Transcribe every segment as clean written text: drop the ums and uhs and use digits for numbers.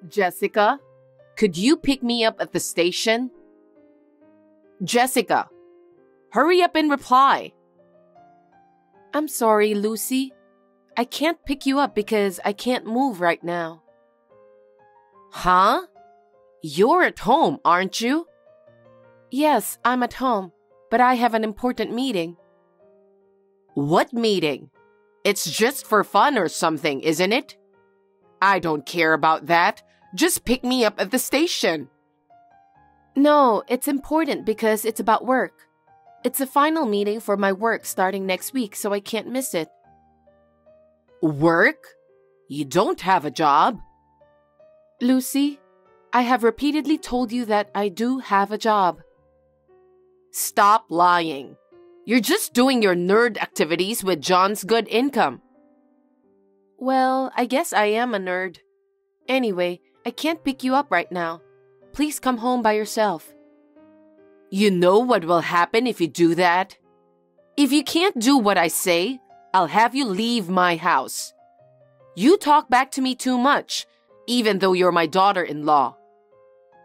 Jessica, could you pick me up at the station? Jessica, hurry up and reply. I'm sorry, Lucy. I can't pick you up because I can't move right now. Huh? You're at home, aren't you? Yes, I'm at home, but I have an important meeting. What meeting? It's just for fun or something, isn't it? I don't care about that. Just pick me up at the station. No, it's important because it's about work. It's a final meeting for my work starting next week, so I can't miss it. Work? You don't have a job. Lucy, I have repeatedly told you that I do have a job. Stop lying. You're just doing your nerd activities with John's good income. Well, I guess I am a nerd. Anyway, I can't pick you up right now. Please come home by yourself. You know what will happen if you do that? If you can't do what I say, I'll have you leave my house. You talk back to me too much, even though you're my daughter-in-law.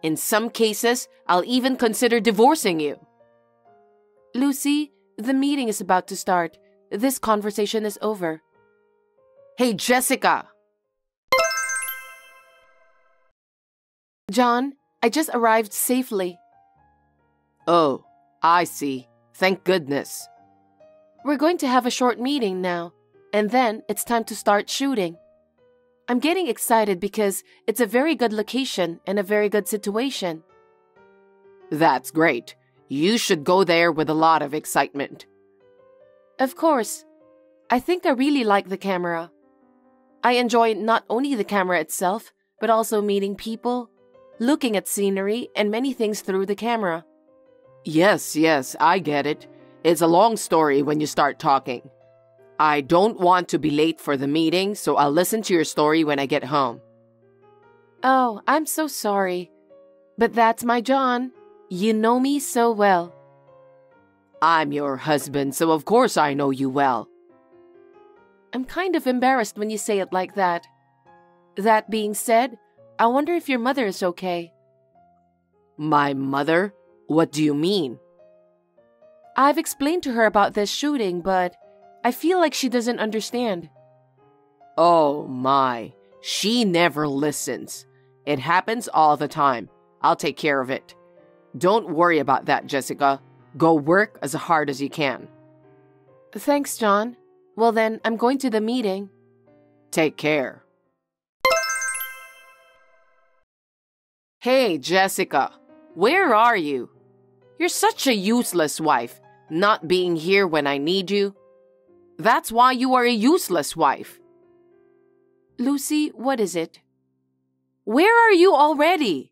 In some cases, I'll even consider divorcing you. Lucy, the meeting is about to start. This conversation is over. Hey, Jessica! John, I just arrived safely. Oh, I see. Thank goodness. We're going to have a short meeting now, and then it's time to start shooting. I'm getting excited because it's a very good location and a very good situation. That's great. You should go there with a lot of excitement. Of course. I think I really like the camera. I enjoy not only the camera itself, but also meeting people, looking at scenery, and many things through the camera. Yes, I get it. It's a long story when you start talking. I don't want to be late for the meeting, so I'll listen to your story when I get home. Oh, I'm so sorry. But that's my John. You know me so well. I'm your husband, so of course I know you well. I'm kind of embarrassed when you say it like that. That being said, I wonder if your mother is okay. My mother? What do you mean? I've explained to her about this shooting, but I feel like she doesn't understand. Oh my, she never listens. It happens all the time. I'll take care of it. Don't worry about that, Jessica. Go work as hard as you can. Thanks, John. Well then, I'm going to the meeting. Take care. Hey, Jessica. Where are you? You're such a useless wife, not being here when I need you. That's why you are a useless wife. Lucy, what is it? Where are you already?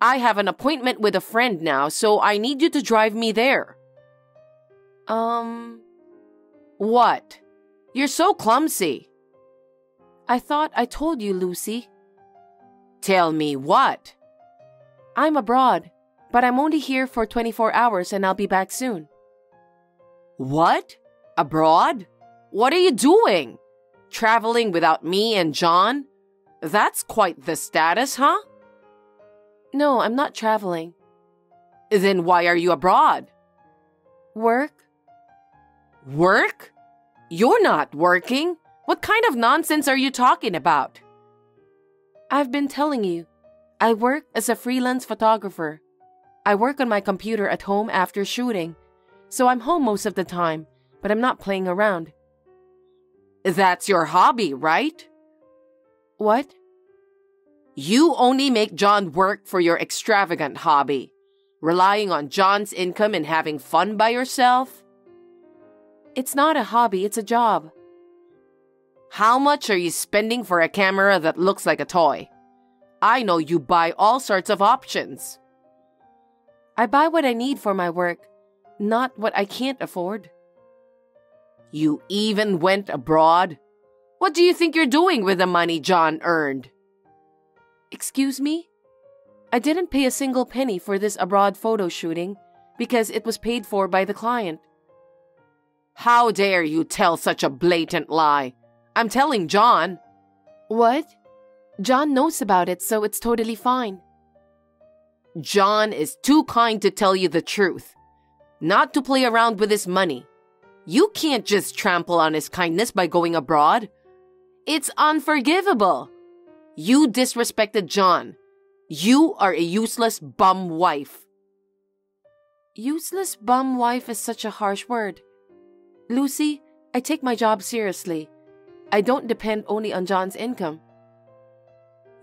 I have an appointment with a friend now, so I need you to drive me there. What? You're so clumsy. I thought I told you, Lucy. Tell me what? I'm abroad, but I'm only here for 24 hours and I'll be back soon. What? Abroad? What are you doing? Traveling without me and John? That's quite the status, huh? No, I'm not traveling. Then why are you abroad? Work. Work? You're not working. What kind of nonsense are you talking about? I've been telling you. I work as a freelance photographer. I work on my computer at home after shooting, so I'm home most of the time, but I'm not playing around. That's your hobby, right? What? You only make John work for your extravagant hobby, relying on John's income and having fun by yourself? It's not a hobby, it's a job. How much are you spending for a camera that looks like a toy? I know you buy all sorts of options. I buy what I need for my work, not what I can't afford. You even went abroad? What do you think you're doing with the money John earned? Excuse me? I didn't pay a single penny for this abroad photo shooting because it was paid for by the client. How dare you tell such a blatant lie? I'm telling John. What? John knows about it, so it's totally fine. John is too kind to tell you the truth, not to play around with his money. You can't just trample on his kindness by going abroad. It's unforgivable. You disrespected John. You are a useless bum wife. Useless bum wife is such a harsh word. Lucy, I take my job seriously. I don't depend only on John's income.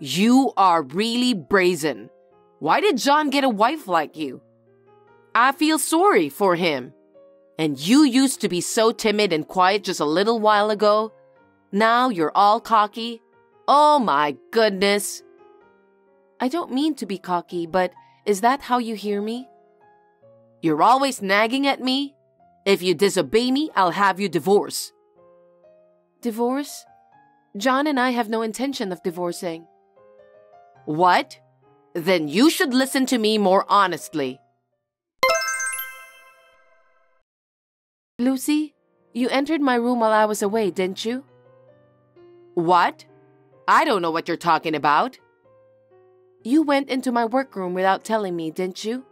You are really brazen. Why did John get a wife like you? I feel sorry for him. And you used to be so timid and quiet just a little while ago. Now you're all cocky. Oh my goodness. I don't mean to be cocky, but is that how you hear me? You're always nagging at me. If you disobey me, I'll have you divorced. Divorce? John and I have no intention of divorcing. What? Then you should listen to me more honestly. Lucy, you entered my room while I was away, didn't you? What? I don't know what you're talking about. You went into my workroom without telling me, didn't you?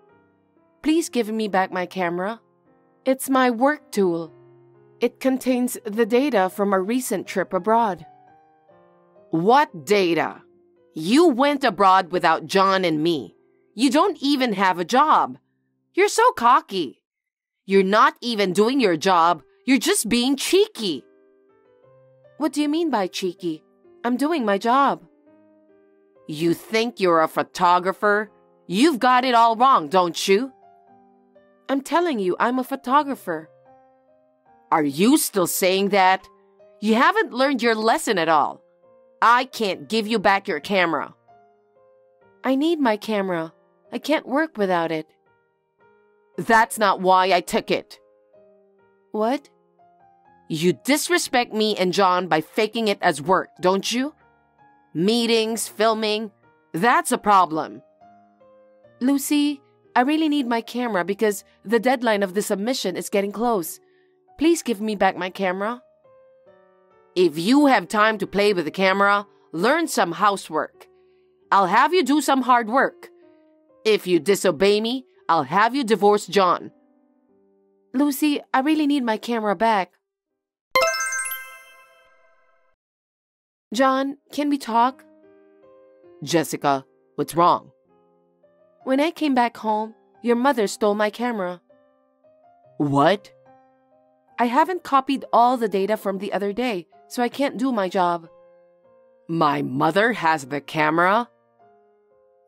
Please give me back my camera. It's my work tool. It contains the data from a recent trip abroad. What data? You went abroad without John and me. You don't even have a job. You're so cocky. You're not even doing your job. You're just being cheeky. What do you mean by cheeky? I'm doing my job. You think you're a photographer? You've got it all wrong, don't you? I'm telling you, I'm a photographer. Are you still saying that? You haven't learned your lesson at all. I can't give you back your camera. I need my camera. I can't work without it. That's not why I took it. What? You disrespect me and John by faking it as work, don't you? Meetings, filming, that's a problem. Lucy, I really need my camera because the deadline of the submission is getting close. Please give me back my camera. If you have time to play with the camera, learn some housework. I'll have you do some hard work. If you disobey me, I'll have you divorce John. Lucy, I really need my camera back. John, can we talk? Jessica, what's wrong? When I came back home, your mother stole my camera. What? I haven't copied all the data from the other day, so I can't do my job. My mother has the camera?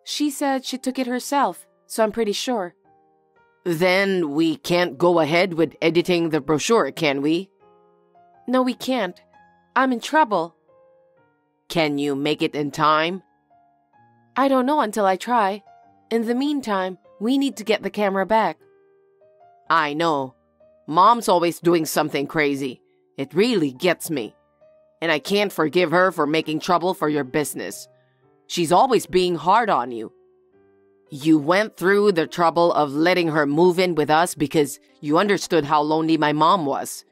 She said she took it herself, so I'm pretty sure. Then we can't go ahead with editing the brochure, can we? No, we can't. I'm in trouble. Can you make it in time? I don't know until I try. In the meantime, we need to get the camera back. I know. Mom's always doing something crazy. It really gets me. And I can't forgive her for making trouble for your business. She's always being hard on you. You went through the trouble of letting her move in with us because you understood how lonely my mom was.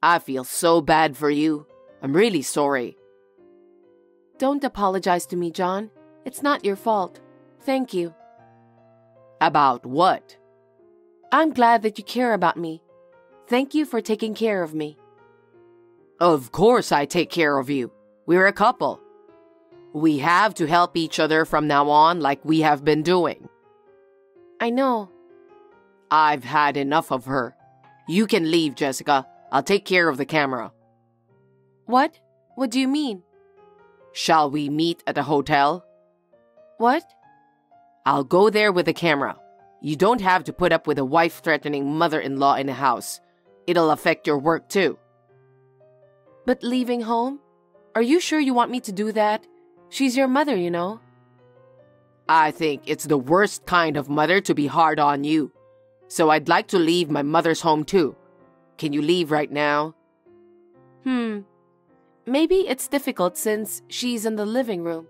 I feel so bad for you. I'm really sorry. Don't apologize to me, John. It's not your fault. Thank you. About what? I'm glad that you care about me. Thank you for taking care of me. Of course I take care of you. We're a couple. We have to help each other from now on like we have been doing. I know. I've had enough of her. You can leave, Jessica. I'll take care of the camera. What? What do you mean? Shall we meet at a hotel? What? I'll go there with the camera. You don't have to put up with a wife-threatening mother-in-law in the house. It'll affect your work too. But leaving home? Are you sure you want me to do that? She's your mother, you know. I think it's the worst kind of mother to be hard on you. So I'd like to leave my mother's home too. Can you leave right now? Maybe it's difficult since she's in the living room.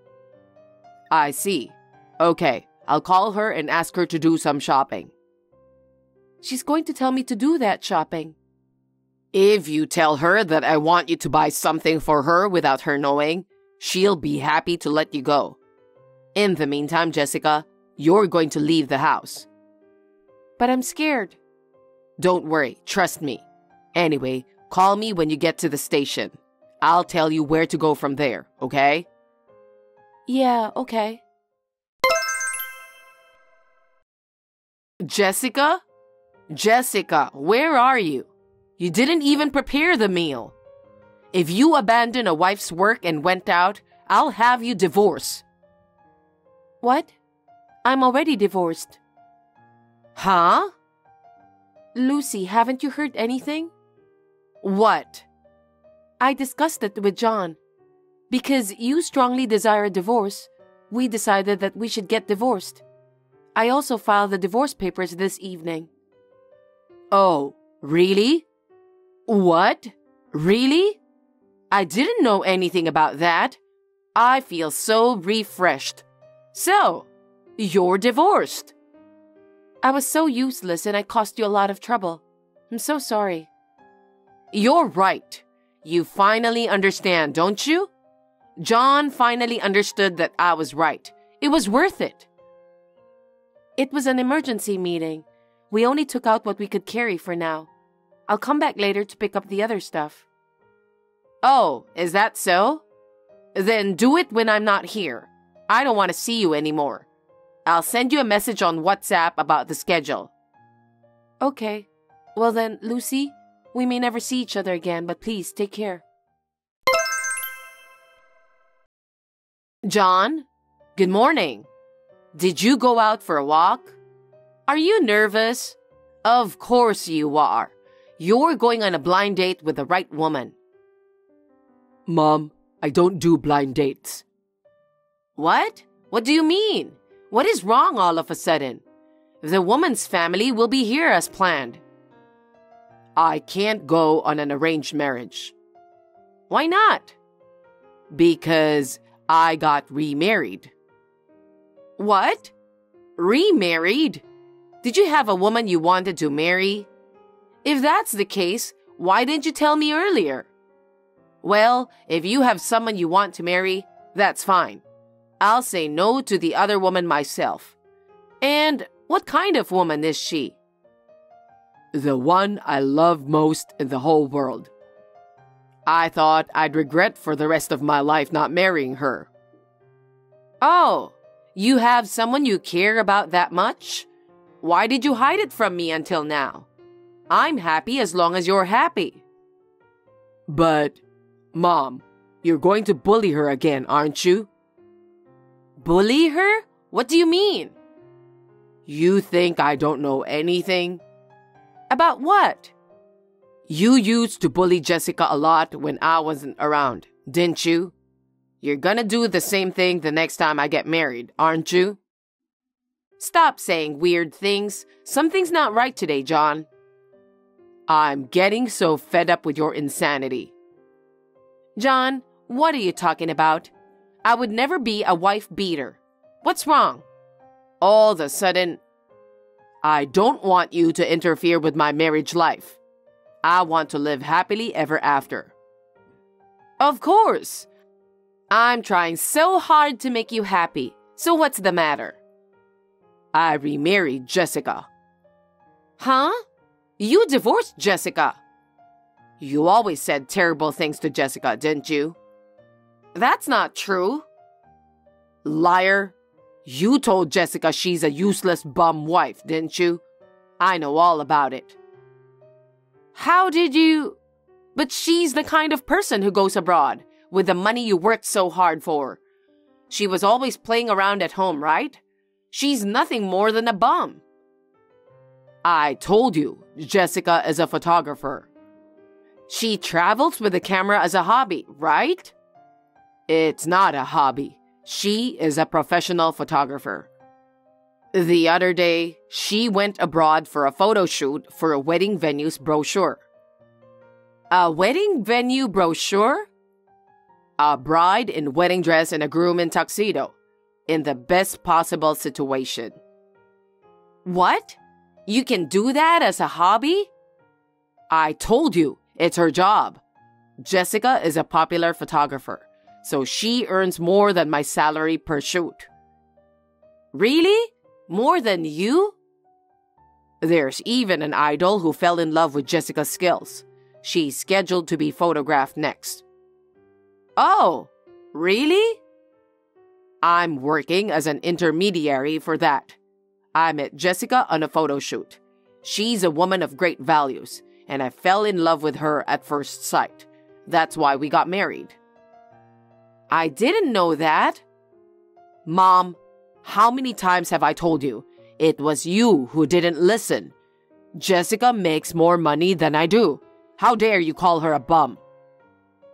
I see. Okay, I'll call her and ask her to do some shopping. She's going to tell me to do that shopping. If you tell her that I want you to buy something for her without her knowing, she'll be happy to let you go. In the meantime, Jessica, you're going to leave the house. But I'm scared. Don't worry, trust me. Anyway, call me when you get to the station. I'll tell you where to go from there, okay? Yeah, okay. Jessica? Jessica, where are you? You didn't even prepare the meal. If you abandon a wife's work and went out, I'll have you divorced. What? I'm already divorced. Huh? Lucy, haven't you heard anything? What? I discussed it with John. Because you strongly desire a divorce, we decided that we should get divorced. I also filed the divorce papers this evening. Oh, really? What? Really? I didn't know anything about that. I feel so refreshed. So, you're divorced. I was so useless and I caused you a lot of trouble. I'm so sorry. You're right. You finally understand, don't you? John finally understood that I was right. It was worth it. It was an emergency meeting. We only took out what we could carry for now. I'll come back later to pick up the other stuff. Oh, is that so? Then do it when I'm not here. I don't want to see you anymore. I'll send you a message on WhatsApp about the schedule. Okay. Well then, Lucy, we may never see each other again, but please take care. John, good morning. Did you go out for a walk? Are you nervous? Of course you are. You're going on a blind date with the right woman. Mom, I don't do blind dates. What? What do you mean? What is wrong all of a sudden? The woman's family will be here as planned. I can't go on an arranged marriage. Why not? Because I got remarried. What? Remarried? Did you have a woman you wanted to marry? If that's the case, why didn't you tell me earlier? Well, if you have someone you want to marry, that's fine. I'll say no to the other woman myself. And what kind of woman is she? The one I love most in the whole world. I thought I'd regret for the rest of my life not marrying her. Oh, you have someone you care about that much? Why did you hide it from me until now? I'm happy as long as you're happy. But, Mom, you're going to bully her again, aren't you? Bully her? What do you mean? You think I don't know anything? About what? You used to bully Jessica a lot when I wasn't around, didn't you? You're gonna do the same thing the next time I get married, aren't you? Stop saying weird things. Something's not right today, John. I'm getting so fed up with your insanity. John, what are you talking about? I would never be a wife beater. What's wrong? All of a sudden, I don't want you to interfere with my marriage life. I want to live happily ever after. Of course. I'm trying so hard to make you happy. So what's the matter? I remarried Jessica. Huh? You divorced Jessica. You always said terrible things to Jessica, didn't you? That's not true. Liar. You told Jessica she's a useless bum wife, didn't you? I know all about it. How did you? But she's the kind of person who goes abroad with the money you worked so hard for. She was always playing around at home, right? She's nothing more than a bum. I told you, Jessica is a photographer. She travels with a camera as a hobby, right? It's not a hobby. She is a professional photographer. The other day, she went abroad for a photo shoot for a wedding venue's brochure. A wedding venue brochure? A bride in wedding dress and a groom in tuxedo, in the best possible situation. What? You can do that as a hobby? I told you, it's her job. Jessica is a popular photographer, so she earns more than my salary per shoot. Really? More than you? There's even an idol who fell in love with Jessica's skills. She's scheduled to be photographed next. Oh, really? I'm working as an intermediary for that. I met Jessica on a photo shoot. She's a woman of great values, and I fell in love with her at first sight. That's why we got married. I didn't know that. Mom, how many times have I told you? It was you who didn't listen. Jessica makes more money than I do. How dare you call her a bum?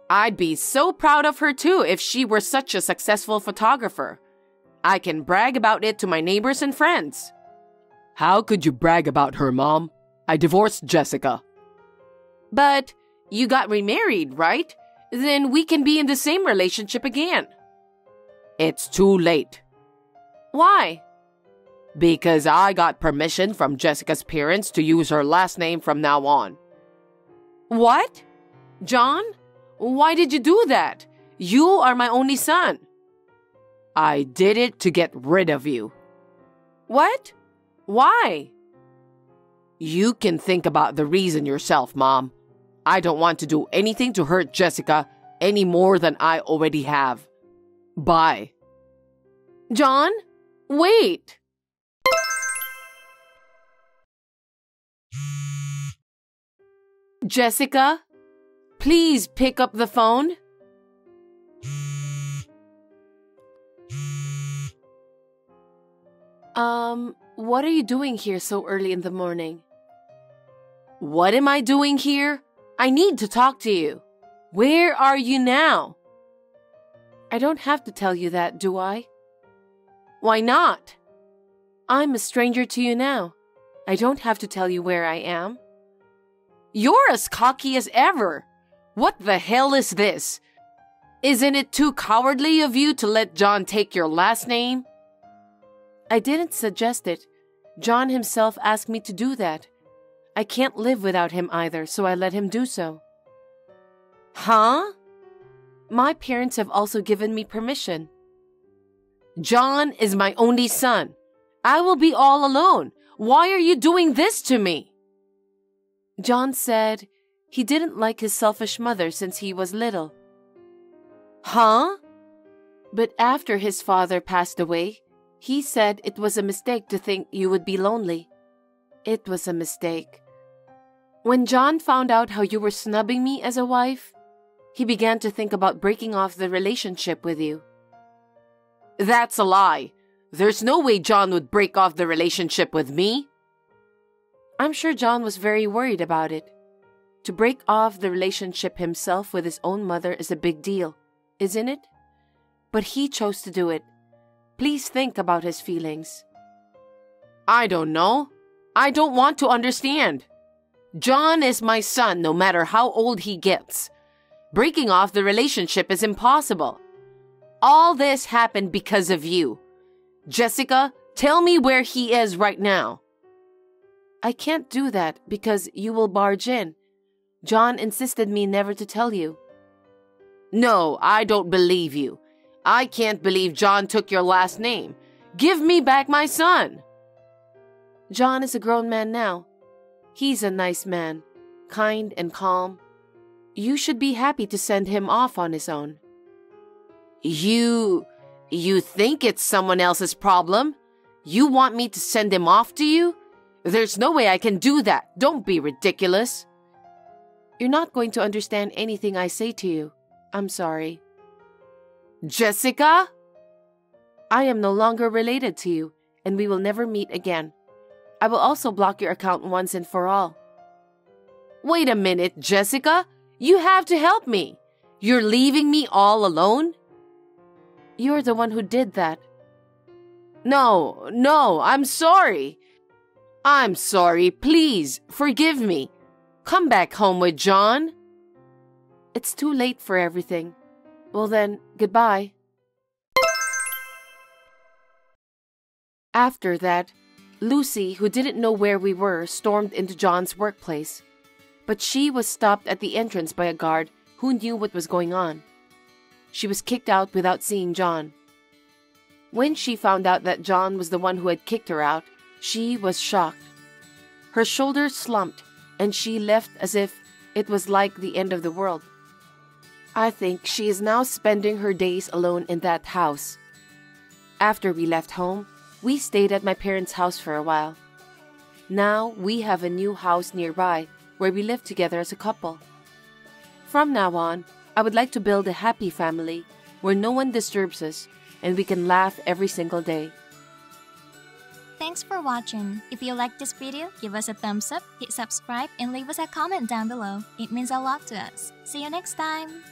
I'd be so proud of her too if she were such a successful photographer. I can brag about it to my neighbors and friends. How could you brag about her, Mom? I divorced Jessica. But you got remarried, right? Then we can be in the same relationship again. It's too late. Why? Because I got permission from Jessica's parents to use her last name from now on. What? John? Why did you do that? You are my only son. I did it to get rid of you. What? Why? You can think about the reason yourself, Mom. I don't want to do anything to hurt Jessica any more than I already have. Bye. John, wait. Jessica, please pick up the phone. What are you doing here so early in the morning? What am I doing here? I need to talk to you. Where are you now? I don't have to tell you that, do I? Why not? I'm a stranger to you now. I don't have to tell you where I am. You're as cocky as ever. What the hell is this? Isn't it too cowardly of you to let John take your last name? I didn't suggest it. John himself asked me to do that. I can't live without him either, so I let him do so. Huh? My parents have also given me permission. John is my only son. I will be all alone. Why are you doing this to me? John said he didn't like his selfish mother since he was little. Huh? But after his father passed away, he said it was a mistake to think you would be lonely. It was a mistake. When John found out how you were snubbing me as a wife, he began to think about breaking off the relationship with you. That's a lie. There's no way John would break off the relationship with me. I'm sure John was very worried about it. To break off the relationship himself with his own mother is a big deal, isn't it? But he chose to do it. Please think about his feelings. I don't know. I don't want to understand. John is my son no matter how old he gets. Breaking off the relationship is impossible. All this happened because of you. Jessica, tell me where he is right now. I can't do that because you will barge in. John insisted me never to tell you. No, I don't believe you. I can't believe John took your last name. Give me back my son. John is a grown man now. He's a nice man, kind and calm. You should be happy to send him off on his own. You think it's someone else's problem? You want me to send him off to you? There's no way I can do that. Don't be ridiculous. You're not going to understand anything I say to you. I'm sorry. Jessica? I am no longer related to you, and we will never meet again. I will also block your account once and for all. Wait a minute, Jessica. You have to help me. You're leaving me all alone? You're the one who did that. No, I'm sorry. I'm sorry. Please, forgive me. Come back home with John. It's too late for everything. Well then, goodbye. After that, Lucy, who didn't know where we were, stormed into John's workplace. But she was stopped at the entrance by a guard who knew what was going on. she was kicked out without seeing John. When she found out that John was the one who had kicked her out, she was shocked. Her shoulders slumped, and she left as if it was like the end of the world. I think she is now spending her days alone in that house. After we left home, we stayed at my parents' house for a while. Now we have a new house nearby where we live together as a couple. From now on, I would like to build a happy family where no one disturbs us and we can laugh every single day. Thanks for watching. If you liked this video, give us a thumbs up, hit subscribe, and leave us a comment down below. It means a lot to us. See you next time!